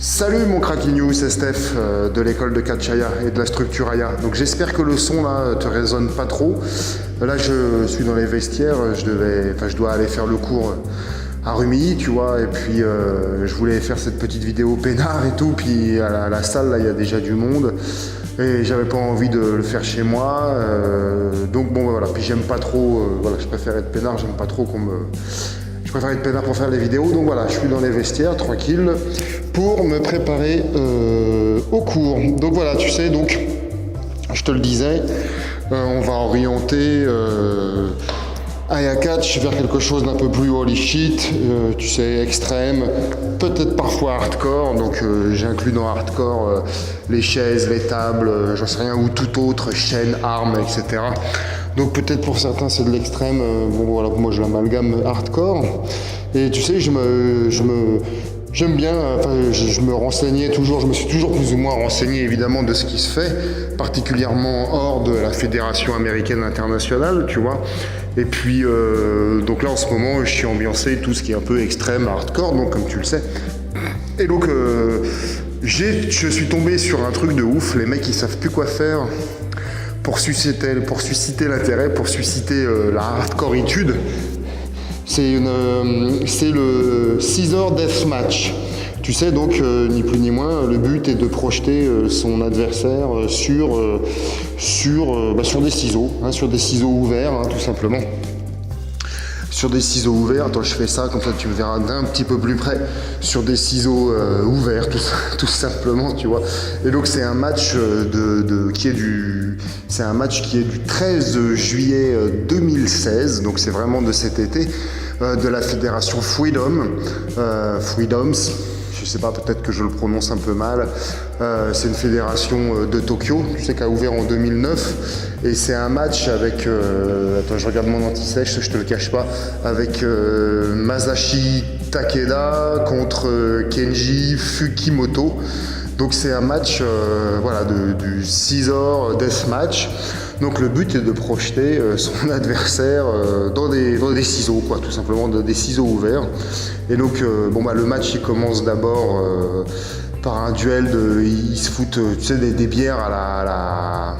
Salut mon Cracky News, c'est Steph de l'école de Catchaya et de la structure Aya. Donc j'espère que le son là te résonne pas trop. Là je suis dans les vestiaires, je dois aller faire le cours à Rumilly, tu vois, et puis je voulais faire cette petite vidéo peinard et tout, puis à la salle là il y a déjà du monde et j'avais pas envie de le faire chez moi, donc bon voilà, puis j'aime pas trop, voilà, je préfère être peinard, j'aime pas trop qu'on me... Je préfère être peinard pour faire les vidéos, donc voilà, je suis dans les vestiaires, tranquille, pour me préparer au cours. Donc voilà, tu sais, donc, je te le disais, on va orienter Aya Catch vers quelque chose d'un peu plus holy shit, tu sais, extrême, peut-être parfois hardcore, donc j'inclus dans hardcore les chaises, les tables, j'en sais rien, ou tout autre, chaîne, armes, etc. Donc peut-être pour certains c'est de l'extrême, bon voilà, moi je l'amalgame hardcore, et tu sais, j'aime bien, enfin je me renseignais toujours, je me suis toujours plus ou moins renseigné évidemment de ce qui se fait, particulièrement hors de la Fédération Américaine Internationale, tu vois. Et puis donc là en ce moment je suis ambiancé tout ce qui est un peu extrême, hardcore, donc comme tu le sais. Et donc je suis tombé sur un truc de ouf, les mecs ils savent plus quoi faire pour susciter l'intérêt, pour susciter la hardcoreitude. C'est le Scissor Deathmatch. Tu sais, donc, ni plus ni moins, le but est de projeter son adversaire sur des ciseaux, hein, sur des ciseaux ouverts, hein, tout simplement. Sur des ciseaux ouverts, attends, je fais ça, comme ça tu me verras d'un petit peu plus près, sur des ciseaux ouverts, tout simplement, tu vois. Et donc c'est un match c'est un match qui est du 13 juillet 2016, donc c'est vraiment de cet été, de la fédération Freedoms. Je sais pas, peut-être que je le prononce un peu mal. C'est une fédération de Tokyo, tu sais, qui a ouvert en 2009. Et c'est un match avec, attends, je regarde mon anti-sèche, je te le cache pas, avec Masashi Takeda contre Kenji Fukimoto. Donc c'est un match voilà, du Scissor Deathmatch. Donc le but est de projeter son adversaire dans des ciseaux, quoi, tout simplement, des ciseaux ouverts. Et donc le match il commence d'abord par un duel ils se foutent, tu sais, des bières à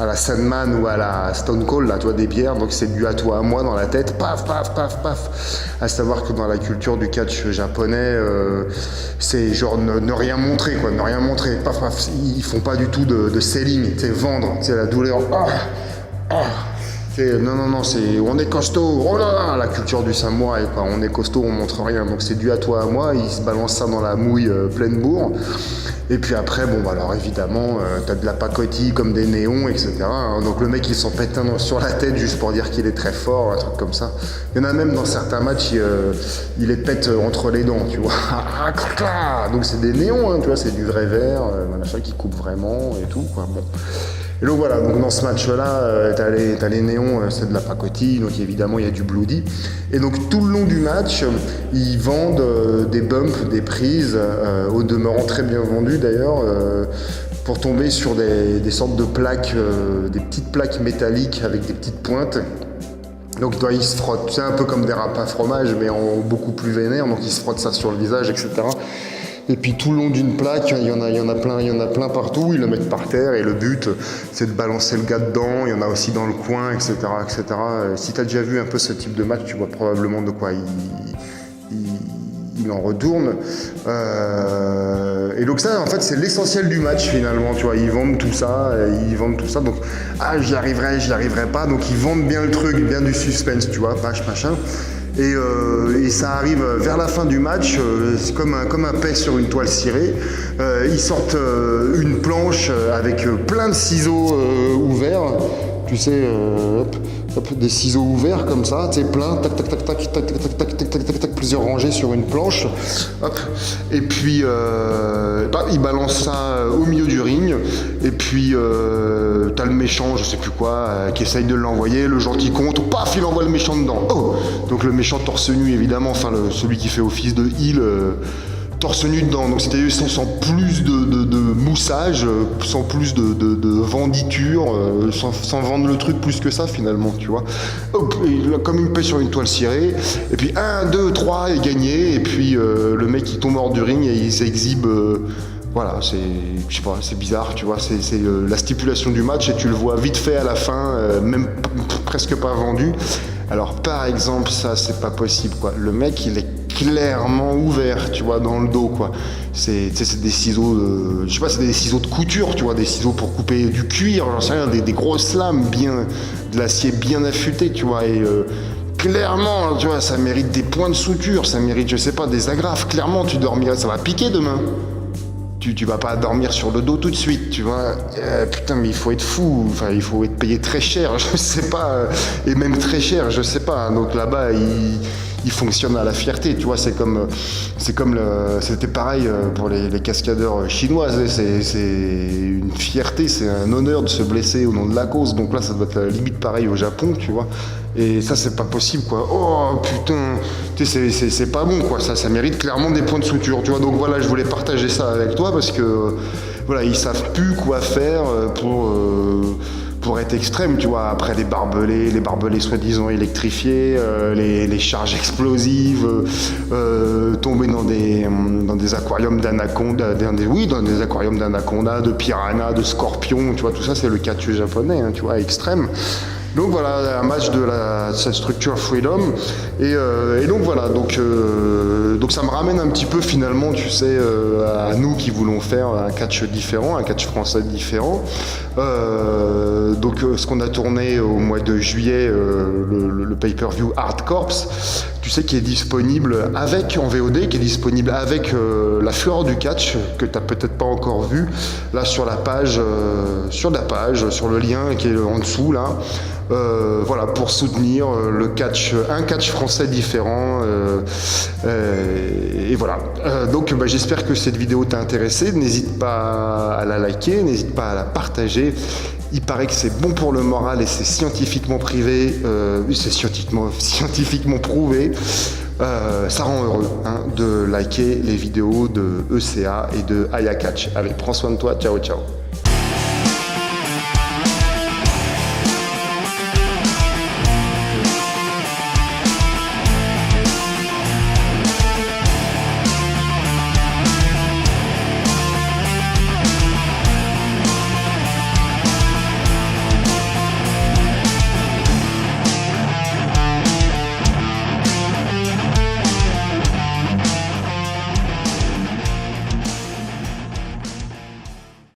la Sandman ou à la Stone Cold, là, tu vois, des bières, donc c'est du à toi à moi dans la tête, paf, paf, paf, paf. À savoir que dans la culture du catch japonais, c'est genre ne rien montrer, quoi, ne rien montrer, paf, paf. Ils font pas du tout de selling, tu sais, vendre, tu sais, la douleur, non, c'est on est costaud, oh là là, la culture du samouraï, quoi, on est costaud, on montre rien, donc c'est du à toi à moi, ils se balancent ça dans la mouille pleine bourre. Et puis après, alors évidemment, t'as de la pacotille comme des néons, etc. Donc le mec il s'en pète un sur la tête juste pour dire qu'il est très fort, un truc comme ça. Il y en a même dans certains matchs, il les pète entre les dents, tu vois. Donc c'est des néons, hein, tu vois, c'est du vrai verre, machin qui coupe vraiment et tout, quoi. Bon. Et donc voilà, donc dans ce match-là, t'as les néons, c'est de la pacotille, donc évidemment il y a du bloody. Et donc tout le long du match, ils vendent des bumps, des prises, au demeurant très bien vendues d'ailleurs, pour tomber sur des sortes de plaques, des petites plaques métalliques avec des petites pointes. Donc ils se frottent, c'est un peu comme des râpes à fromage, mais en beaucoup plus vénère, donc ils se frottent ça sur le visage, etc. Et puis tout le long d'une plaque, il y en a plein partout, ils le mettent par terre et le but c'est de balancer le gars dedans, il y en a aussi dans le coin, etc. etc. Si tu as déjà vu un peu ce type de match, tu vois probablement de quoi il en retourne. Et donc ça en fait c'est l'essentiel du match finalement, tu vois, ils vendent tout ça, donc j'y arriverai pas, donc ils vendent bien le truc, bien du suspense, tu vois, machin. Et ça arrive vers la fin du match, c'est comme un paix sur une toile cirée. Ils sortent une planche avec plein de ciseaux ouverts, tu sais, des ciseaux ouverts comme ça, tu sais, plein, tac, tac, tac, tac, tac, tac, tac, tac, tac, tac, tac, plusieurs rangées sur une planche, hop. Et puis ils balancent ça au milieu du ring, et puis t'as le méchant, je sais plus quoi, qui essaye de l'envoyer, le gentil compte, paf, il envoie le méchant dedans. Oh, donc le méchant torse nu évidemment, enfin celui qui fait office de heal, torse nu dedans, donc c'était sans plus de moussage, sans plus de venditure, sans vendre le truc plus que ça finalement, tu vois. Hop, comme une paix sur une toile cirée, et puis 1, 2, 3 et gagné, et puis le mec il tombe hors du ring et il s'exhibe. Voilà, je sais pas, c'est bizarre, tu vois, c'est la stipulation du match et tu le vois vite fait à la fin, même presque pas vendu. Alors par exemple, ça c'est pas possible, quoi. Le mec il est clairement ouvert, tu vois, dans le dos, quoi. C'est des ciseaux, je sais pas, c'est des ciseaux de couture, tu vois, des ciseaux pour couper du cuir, j'en sais rien, des grosses lames, de l'acier bien affûté, tu vois, et clairement, tu vois, ça mérite des points de suture, ça mérite, je sais pas, des agrafes. Clairement, tu dormiras, ça va piquer demain. Tu vas pas dormir sur le dos tout de suite, tu vois. Putain, mais il faut être fou, enfin, il faut être payé très cher, je sais pas, et même très cher, je sais pas. Donc là-bas, il fonctionne à la fierté, tu vois. C'était pareil pour les cascadeurs chinois. C'est une fierté, c'est un honneur de se blesser au nom de la cause. Donc là, ça doit être limite pareil au Japon, tu vois. Et ça, c'est pas possible, quoi. Oh putain, tu sais, c'est pas bon, quoi. Ça mérite clairement des points de suture, tu vois. Donc voilà, je voulais partager ça avec toi parce que voilà, ils savent plus quoi faire pour être extrême, tu vois. Après les barbelés soi-disant électrifiés, les charges explosives, tomber dans des aquariums d'anaconda, dans des aquariums d'anaconda, de piranha, de scorpions, tu vois. Tout ça, c'est le catch japonais, hein, tu vois, extrême. Donc voilà, un match de cette structure Freedom. Et donc voilà, donc ça me ramène un petit peu finalement, tu sais, à nous qui voulons faire un catch différent, un catch français différent. Donc ce qu'on a tourné au mois de juillet, le pay-per-view Hard Corps, tu sais, qui est disponible en VOD, qui est disponible avec la fleur du catch, que tu n'as peut-être pas encore vu, là sur la page, sur le lien qui est en dessous là. Voilà, pour soutenir un catch français différent, et voilà. Donc j'espère que cette vidéo t'a intéressé. N'hésite pas à la liker, n'hésite pas à la partager. Il paraît que c'est bon pour le moral et c'est scientifiquement scientifiquement prouvé. Ça rend heureux, hein, de liker les vidéos de ECA et de Aya Catch. Allez, prends soin de toi, ciao ciao.